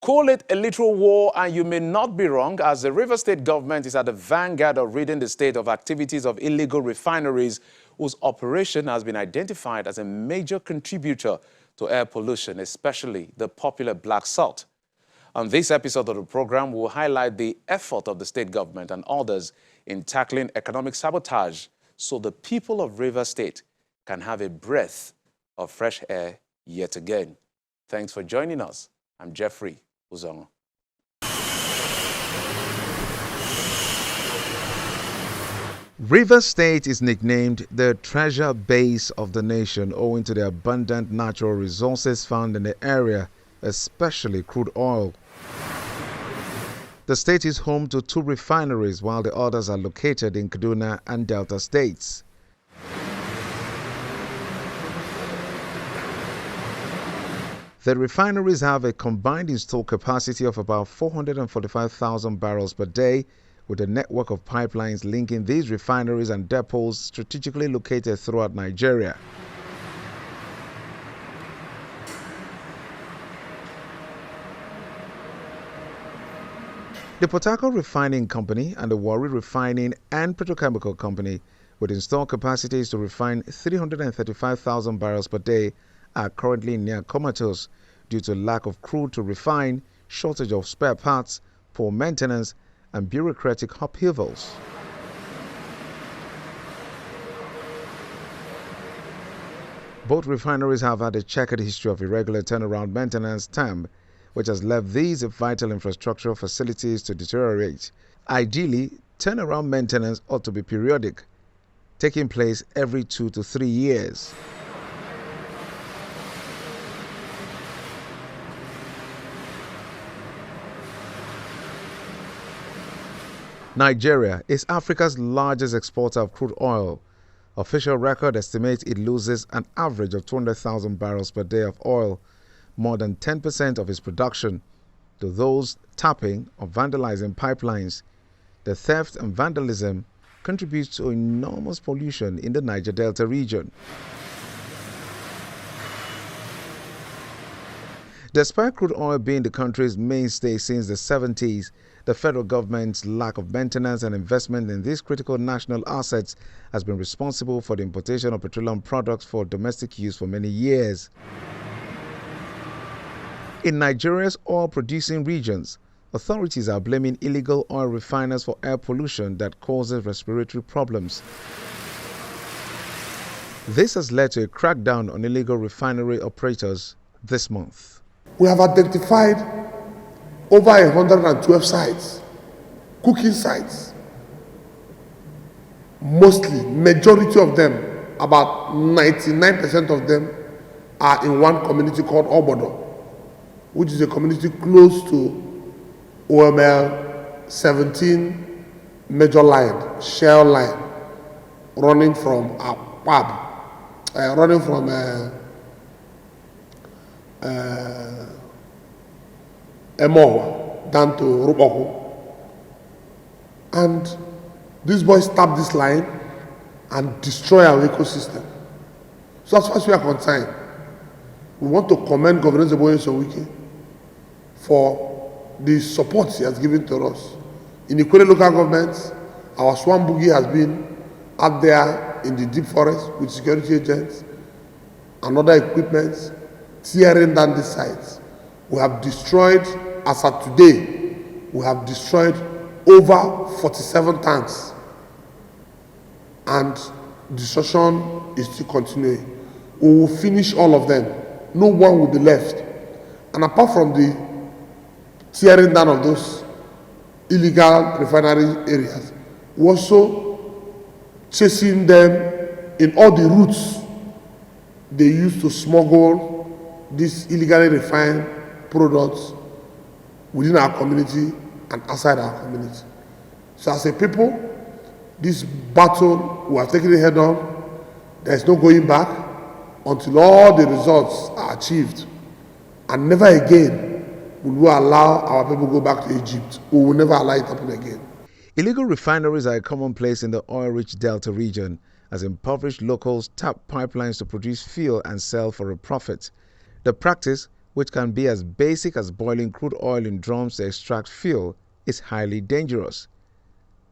Call it a literal war, and you may not be wrong, as the Rivers State government is at the vanguard of ridding the state of activities of illegal refineries, whose operation has been identified as a major contributor to air pollution, especially the popular black salt. On this episode of the program, we'll highlight the effort of the state government and others in tackling economic sabotage so the people of Rivers State can have a breath of fresh air yet again. Thanks for joining us. I'm Jeffrey Uzongo. Rivers State is nicknamed the treasure base of the nation owing to the abundant natural resources found in the area, especially crude oil. The state is home to 2 refineries, while the others are located in Kaduna and Delta states. The refineries have a combined installed capacity of about 445,000 barrels per day, with a network of pipelines linking these refineries and depots strategically located throughout Nigeria. The Port Harcourt Refining Company and the Warri Refining and Petrochemical Company, with installed capacities to refine 335,000 barrels per day, are currently near comatose due to lack of crude to refine, shortage of spare parts, poor maintenance, and bureaucratic upheavals. Both refineries have had a checkered history of irregular turnaround maintenance time, which has left these vital infrastructural facilities to deteriorate. Ideally, turnaround maintenance ought to be periodic, taking place every 2 to 3 years. Nigeria is Africa's largest exporter of crude oil. Official record estimates it loses an average of 200,000 barrels per day of oil, more than 10% of its production, to those tapping or vandalizing pipelines. The theft and vandalism contributes to enormous pollution in the Niger Delta region. Despite crude oil being the country's mainstay since the 70s, the federal government's lack of maintenance and investment in these critical national assets has been responsible for the importation of petroleum products for domestic use for many years. In Nigeria's oil-producing regions, authorities are blaming illegal oil refiners for air pollution that causes respiratory problems. This has led to a crackdown on illegal refinery operators this month. We have identified over 112 sites, cooking sites. Majority of them, about 99% of them, are in one community called Obodo, which is a community close to OML 17 major line, Shell line, running from Emo down to Ruboku. And these boys tap this line and destroy our ecosystem. So as far as we are concerned, we want to commend Governor Zeboye Sowike for the support he has given to us. In Ikwele local government, our Swan Boogie has been out there in the deep forest with security agents and other equipment, tearing down the sites. We have destroyed, as of today, we have destroyed over 47 tanks, and destruction is still continuing. We will finish all of them. No one will be left. And apart from the tearing down of those illegal refinery areas, we also chasing them in all the routes they use to smuggle these illegally refined products within our community and outside our community. So as a people, this battle, we are taking it head on. There is no going back until all the results are achieved. And never again will we allow our people go back to Egypt. We will never allow it to happen again. Illegal refineries are a commonplace in the oil-rich Delta region, as impoverished locals tap pipelines to produce fuel and sell for a profit. The practice, which can be as basic as boiling crude oil in drums to extract fuel, is highly dangerous.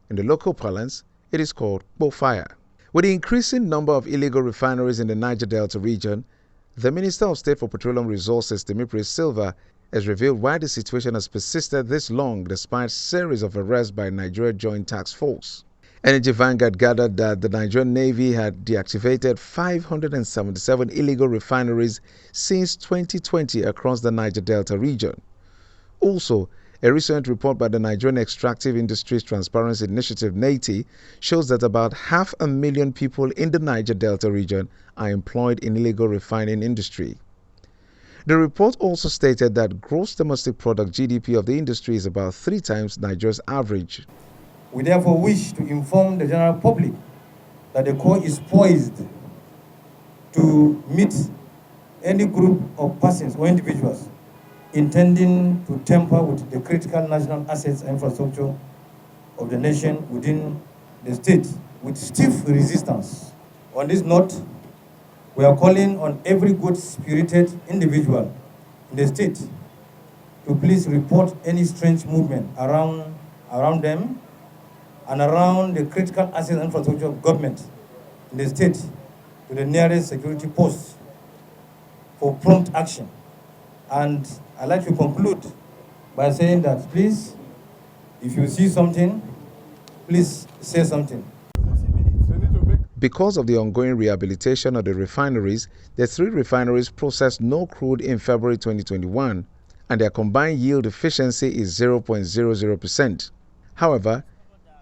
In the local parlance, it is called fire. With the increasing number of illegal refineries in the Niger Delta region, the Minister of State for Petroleum Resources, Temipri Silva, has revealed why the situation has persisted this long despite a series of arrests by Nigeria Joint Task Force. Energy Vanguard gathered that the Nigerian Navy had deactivated 577 illegal refineries since 2020 across the Niger Delta region. Also, a recent report by the Nigerian Extractive Industries Transparency Initiative (NATI) shows that about 500,000 people in the Niger Delta region are employed in illegal refining industry. The report also stated that gross domestic product (GDP) of the industry is about 3 times Nigeria's average. We therefore wish to inform the general public that the Corps is poised to meet any group of persons or individuals intending to tamper with the critical national assets and infrastructure of the nation within the state with stiff resistance. On this note, we are calling on every good-spirited individual in the state to please report any strange movement around them and around the critical assets and infrastructure of government in the state to the nearest security post for prompt action. And I'd like to conclude by saying that please, if you see something, please say something. Because of the ongoing rehabilitation of the refineries, the 3 refineries processed no crude in February 2021, and their combined yield efficiency is 0.00%. However,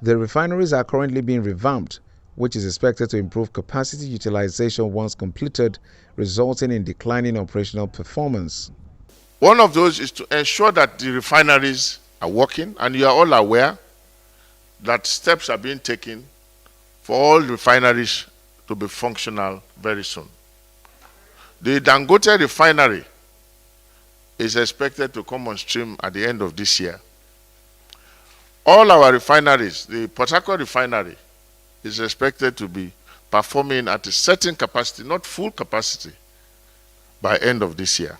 the refineries are currently being revamped, which is expected to improve capacity utilization once completed, resulting in declining operational performance. One of those is to ensure that the refineries are working, and you are all aware that steps are being taken for all refineries to be functional very soon. The Dangote refinery is expected to come on stream at the end of this year. All our refineries, the Port Harcourt refinery, is expected to be performing at a certain capacity, not full capacity, by end of this year.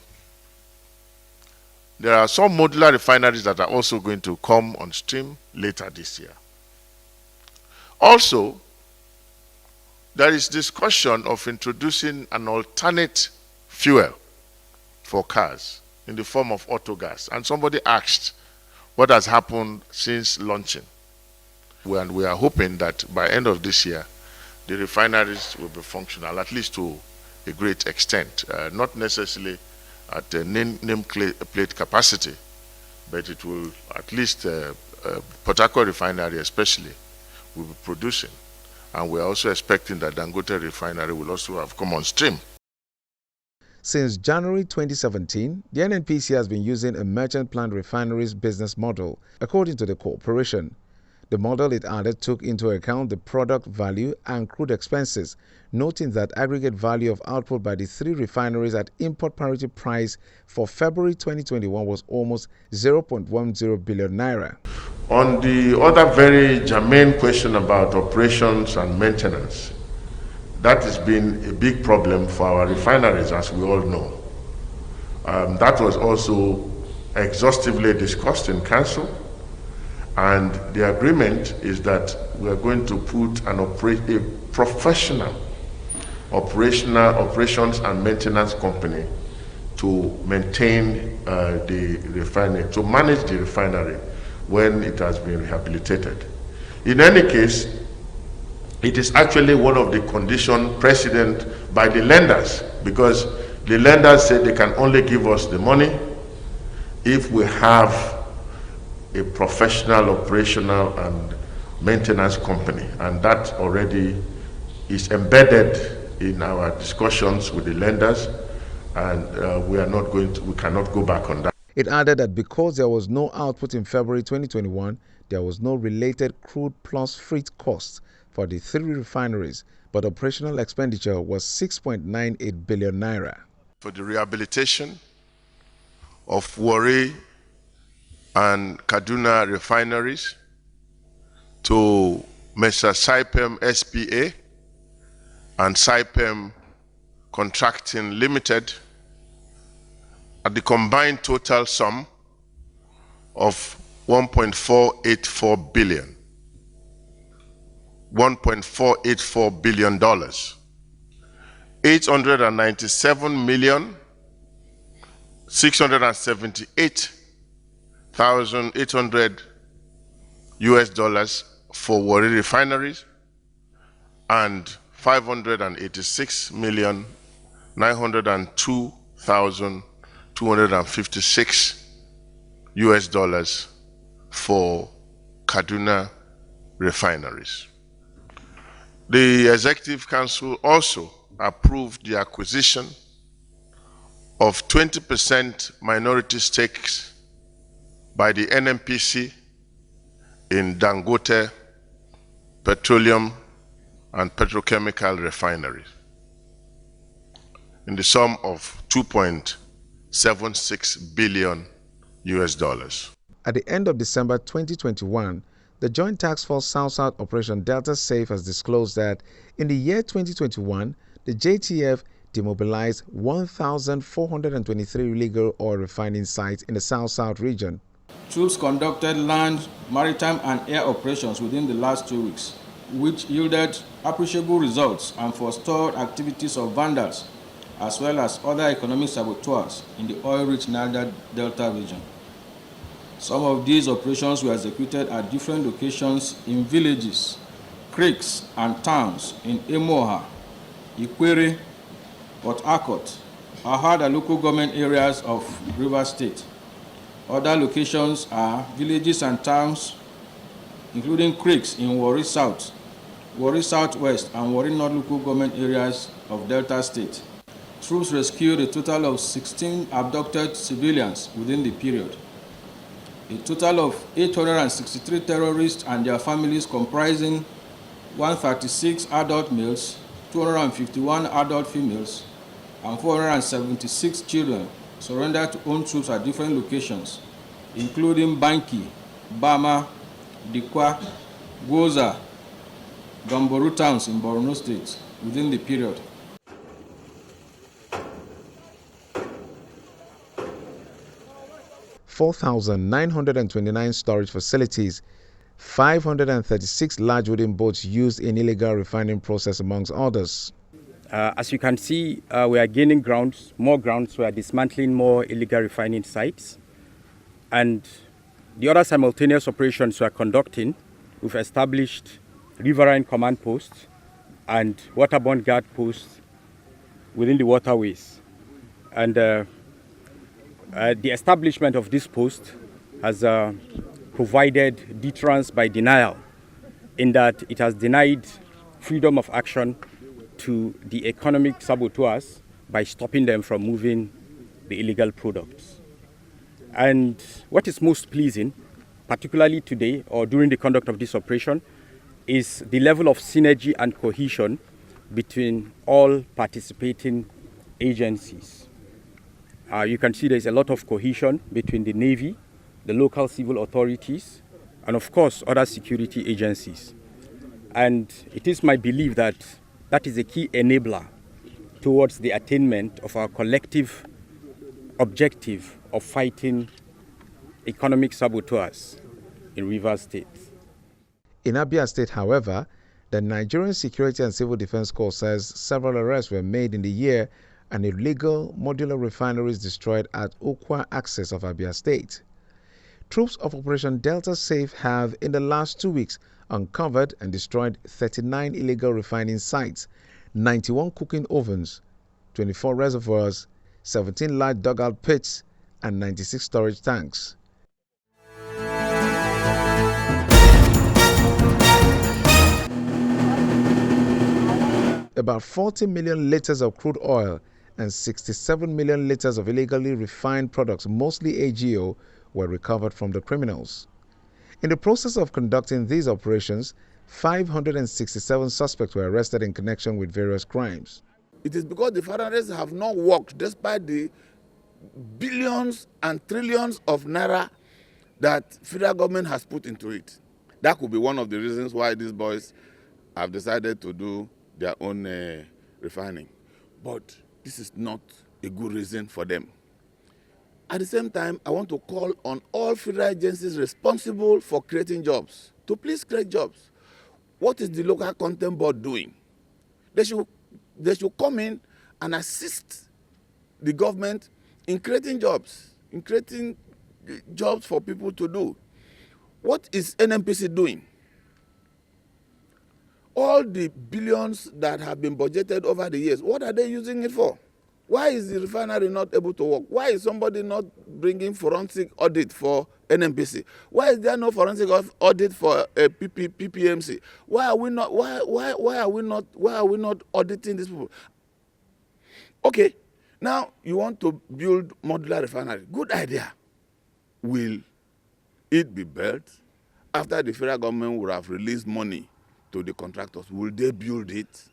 There are some modular refineries that are also going to come on stream later this year. Also, there is discussion of introducing an alternate fuel for cars in the form of autogas. And somebody asked what has happened since launching. And we are hoping that by end of this year, the refineries will be functional, at least to a great extent, not necessarily at a nameplate capacity, but it will at least, Port Harcourt refinery especially, will be producing. And we are also expecting that Dangote refinery will also have come on stream. Since January 2017, the NNPC has been using a merchant plant refineries business model, according to the corporation. The model it added took into account the product value and crude expenses, noting that aggregate value of output by the 3 refineries at import parity price for February 2021 was almost 0.10 billion naira. On the other very germane question about operations and maintenance, that has been a big problem for our refineries, as we all know. That was also exhaustively discussed in Council, and the agreement is that we are going to put a professional operations and maintenance company to maintain the refinery, to manage the refinery when it has been rehabilitated. In any case, it is actually one of the conditions precedent by the lenders, because the lenders said they can only give us the money if we have a professional operational and maintenance company, and that already is embedded in our discussions with the lenders, and we cannot go back on that. It added that because there was no output in February 2021, there was no related crude plus freight costs for the 3 refineries, but operational expenditure was 6.98 billion naira. For the rehabilitation of Warri and Kaduna refineries to Mr. Saipem SPA and Saipem Contracting Limited, at the combined total sum of $1.484 billion. $1.484 billion. 897,678,800 US dollars for Warri Refineries and 586,902,256 US dollars for Kaduna Refineries. The Executive Council also approved the acquisition of 20% minority stakes by the NNPC in Dangote Petroleum and Petrochemical Refineries in the sum of $2.76 billion US dollars. At the end of December 2021, the Joint Task Force South-South Operation Delta Safe has disclosed that in the year 2021, the JTF demobilized 1,423 illegal oil refining sites in the South-South region. Troops conducted land, maritime, and air operations within the last 2 weeks, which yielded appreciable results and forestalled activities of vandals, as well as other economic saboteurs in the oil-rich Niger Delta region. Some of these operations were executed at different locations in villages, creeks, and towns in Emoha, Ikwere, Port Harcourt, Ahad and local government areas of Rivers State. Other locations are villages and towns, including creeks in Warri South, Warri Southwest, and Warri North local government areas of Delta State. Troops rescued a total of 16 abducted civilians within the period. A total of 863 terrorists and their families, comprising 136 adult males, 251 adult females, and 476 children, surrendered to own troops at different locations, including Banki, Bama, Dikwa, Goza, Gamboru towns in Borno State within the period. $4,929 storage facilities, 536 large wooden boats used in illegal refining process, amongst others. As you can see, we are gaining grounds, more grounds. We are dismantling more illegal refining sites. And the other simultaneous operations we are conducting, we've established riverine command posts and waterborne guard posts within the waterways. And the establishment of this post has provided deterrence by denial, in that it has denied freedom of action to the economic saboteurs by stopping them from moving the illegal products. And what is most pleasing, particularly today or during the conduct of this operation, is the level of synergy and cohesion between all participating agencies. You can see there's a lot of cohesion between the Navy, the local civil authorities, and of course other security agencies. And it is my belief that that is a key enabler towards the attainment of our collective objective of fighting economic saboteurs in Rivers State. In Abia State, however, the Nigerian Security and Civil Defense Corps says several arrests were made in the year and illegal modular refineries destroyed at Okwa axis of Abia State. Troops of Operation Delta Safe have, in the last 2 weeks, uncovered and destroyed 39 illegal refining sites, 91 cooking ovens, 24 reservoirs, 17 large dugout pits, and 96 storage tanks. About 40 million liters of crude oil and 67 million liters of illegally refined products, mostly AGO, were recovered from the criminals. In the process of conducting these operations, 567 suspects were arrested in connection with various crimes. It is because the refineries have not worked despite the billions and trillions of naira that federal government has put into it. That could be one of the reasons why these boys have decided to do their own refining. But this is not a good reason for them. At the same time, I want to call on all federal agencies responsible for creating jobs to please create jobs. What is the local content board doing? They should come in and assist the government in creating jobs for people to do. What is NNPC doing? All the billions that have been budgeted over the years, what are they using it for? Why is the refinery not able to work? Why is somebody not bringing forensic audit for NNPC? Why is there no forensic audit for PPMC? Why are we not auditing these people? Okay, now you want to build modular refinery. Good idea. Will it be built after the federal government would have released money to the contractors? Will they build it?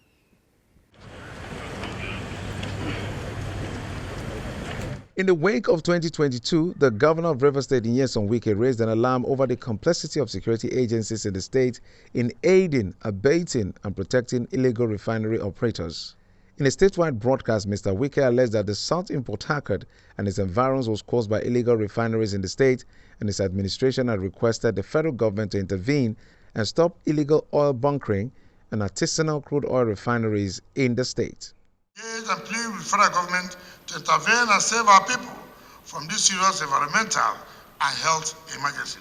In the wake of 2022, the governor of Rivers State, Nyesom Wike, raised an alarm over the complexity of security agencies in the state in aiding, abating, and protecting illegal refinery operators. In a statewide broadcast, Mr. Wike alleged that the south in Port Harcourt and its environs was caused by illegal refineries in the state, and his administration had requested the federal government to intervene and stop illegal oil bunkering and artisanal crude oil refineries in the state. And plead with the federal government to intervene and save our people from this serious environmental and health emergency.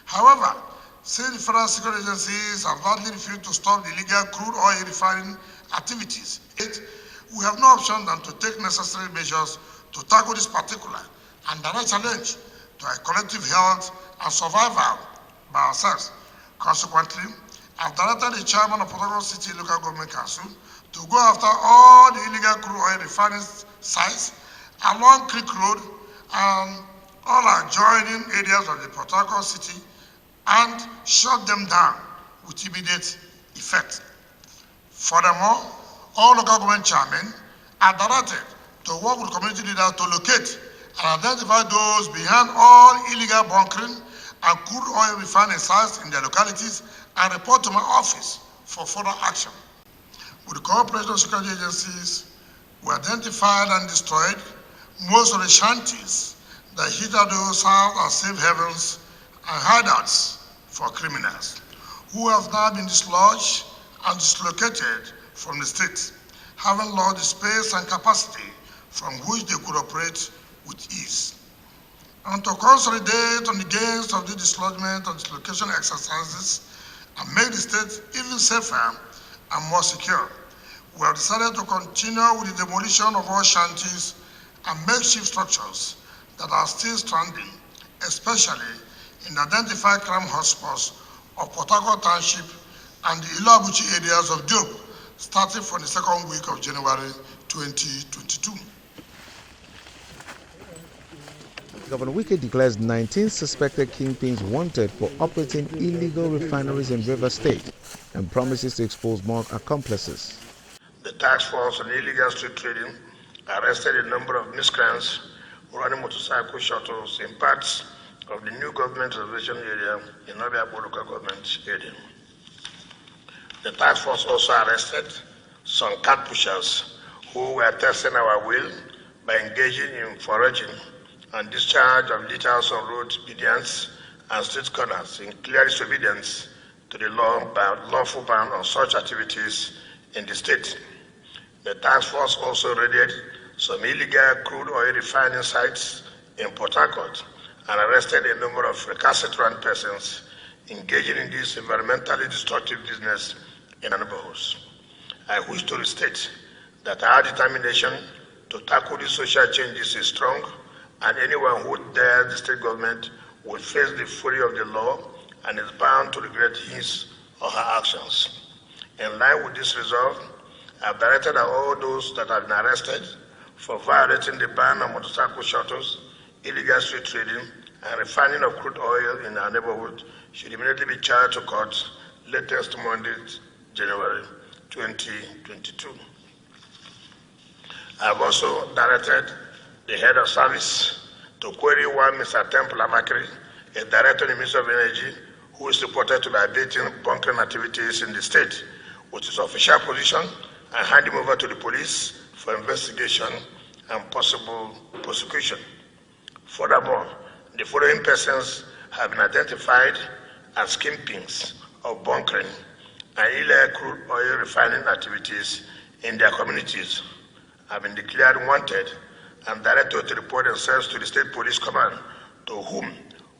However, since the federal security agencies have largely refused to stop the illegal crude oil refining activities, we have no option than to take necessary measures to tackle this particular and direct challenge to our collective health and survival by ourselves. Consequently, I've directed the chairman of Port Harcourt City Local Government Council to go after all the illegal crude oil refining sites along Creek Road and all adjoining areas of the Port Harcourt City and shut them down with immediate effect. Furthermore, all local government chairmen are directed to work with community leaders to locate and identify those behind all illegal bunkering and crude oil refining sites in their localities and report to my office for further action. With the cooperation of security agencies, we identified and destroyed most of the shanties that hitherto served as safe havens and hideouts for criminals, who have now been dislodged and dislocated from the state, having lost the space and capacity from which they could operate with ease. And to consolidate on the gains of the dislodgement and dislocation exercises and make the state even safer and more secure, we have decided to continue with the demolition of all shanties and makeshift structures that are still standing, especially in the identified crime hotspots of Port Harcourt Township and the Iloabuchi areas of Diop, starting from the second week of January 2022. Governor Wike declares 19 suspected kingpins wanted for operating illegal refineries in Rivers State and promises to expose more accomplices. The task force on illegal street trading arrested a number of miscreants running motorcycle shuttles in parts of the new government reservation area in Obiabo local government area. The task force also arrested some cat pushers who were testing our will by engaging in foraging and discharge of litters on road medians and street corners in clear disobedience to the lawful ban on such activities in the state. The task force also raided some illegal crude oil refining sites in Port Harcourt and arrested a number of recalcitrant persons engaging in this environmentally destructive business in our neighborhoods. I wish to restate that our determination to tackle these social changes is strong, and anyone who dares the state government will face the fury of the law and is bound to regret his or her actions. In line with this resolve, I have directed that all those that have been arrested for violating the ban on motorcycle shuttles, illegal street trading, and refining of crude oil in our neighborhood should immediately be charged to court latest Monday, January 2022. I have also directed the head of service to query one Mr. Temple Amakri, a director in the Ministry of Energy, who is reported to be abating bunkering activities in the state, with his official position, and hand him over to the police for investigation and possible prosecution. Furthermore, the following persons have been identified as kingpins of bunkering and illegal crude oil refining activities in their communities, have been declared wanted and directed to report themselves to the State Police Command, to whom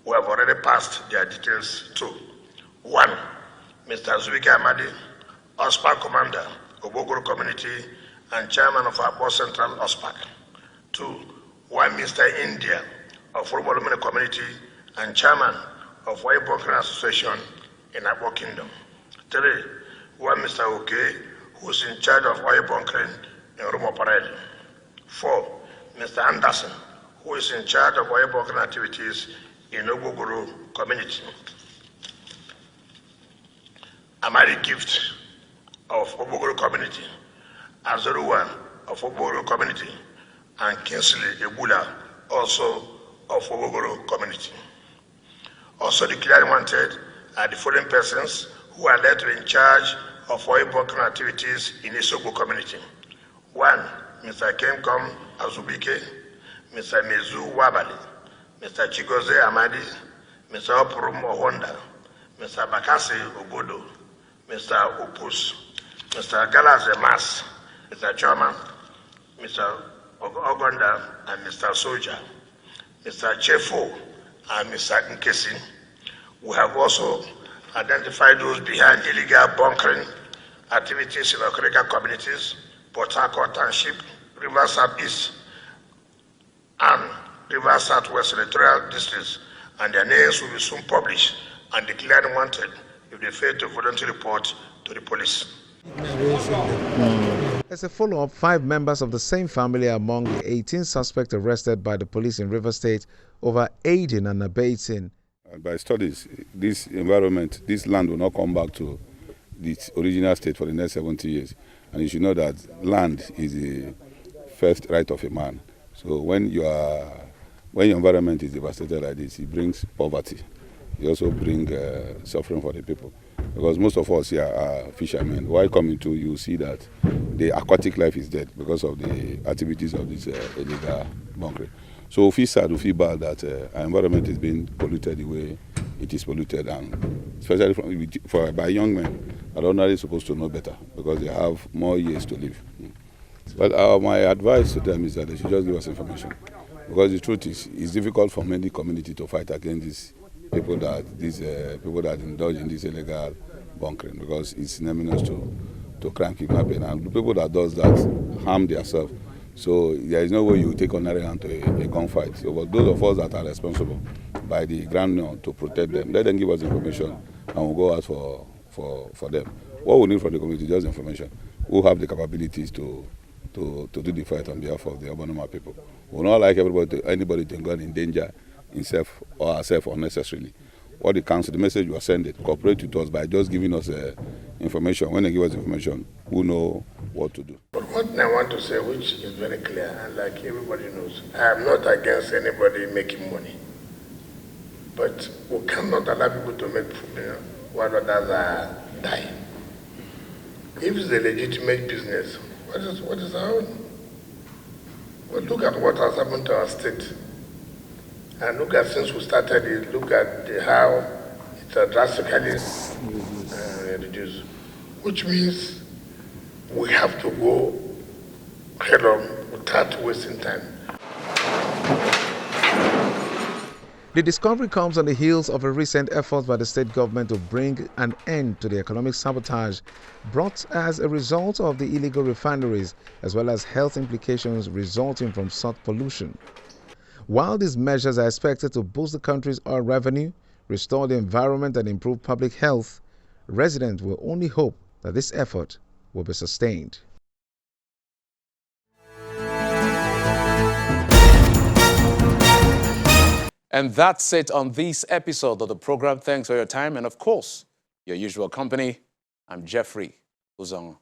we have already passed their details to. 1. Mr. Zuika Amadi, OSPAC Commander, Obogoro Community, and Chairman of Abo Central OSPAC. 2. 1 Mr. India of Robolomene Community and Chairman of White Bunkering Association in Abo Kingdom. 3. 1 Mr. Oke, who is in charge of oil bunkering in Rumo Parel. 4. Mr. Anderson, who is in charge of oil bunkering activities in Obogoro Community. Amari Gift of Obogoro Community, Azoruwa of Obogoro Community, and Kinsley Ebula, also of Obogoro Community. Also declared wanted are the following persons who are led to be in charge of oil bunkering activities in Isogbo Community. 1. Mr. Kemkom Azubike, Mr. Mezu Wabali, Mr. Chigoze Amadi, Mr. Opurum Ohonda, Mr. Bakasi Obodo, Mr. Opus, Mr. Galaze Mas, Mr. Choma, Mr. Ogonda, and Mr. Soja, Mr. Chefo, and Mr. Nkesi. We have also identified those behind illegal bunkering activities in Ecological communities, Port Harcourt Township, River Southeast, and River Southwest Electoral districts, and their names will be soon published and declared wanted if they fail to voluntarily report to the police. As a follow-up, 5 members of the same family are among the 18 suspects arrested by the police in River State over aiding and abetting. By studies, this environment, this land will not come back to its original state for the next 70 years. And you should know that land is the first right of a man. So when your environment is devastated like this, it brings poverty. It also brings suffering for the people. Because most of us here are fishermen. While coming to, you see that the aquatic life is dead because of the activities of this illegal bunkering. So we feel bad that our environment is being polluted the way it is polluted, and especially by young men are ordinarily supposed to know better because they have more years to live. But my advice to them is that they should just give us information, because the truth is, it's difficult for many community to fight against these people that indulge in this illegal bunkering, because it's synonymous to crime, kidnapping, and the people that does that harm themselves. So there is no way you take ordinary hand to a gunfight. So, but those of us that are responsible by the ground to protect them, let them give us information, and we'll go out for them. What we need from the community is just information. Who have the capabilities to do the fight on behalf of the Obanoma people. We will not like anybody to go in danger himself or herself unnecessarily. What the council, the message you are sending, cooperate with us by just giving us information. When they give us information, we know what to do. But what I want to say, which is very clear, and like everybody knows, I am not against anybody making money. But we cannot allow people to make food while others are dying. If it's a legitimate business, what is our own? Well, look at what has happened to our state. And look at, since we started it, look at how it's drastically reduced. Which means we have to go head on without wasting time. The discovery comes on the heels of a recent effort by the state government to bring an end to the economic sabotage brought as a result of the illegal refineries, as well as health implications resulting from such pollution. While these measures are expected to boost the country's oil revenue, restore the environment, and improve public health, residents will only hope that this effort will be sustained. And that's it on this episode of the program. Thanks for your time and, of course, your usual company. I'm Jeffrey Uzong.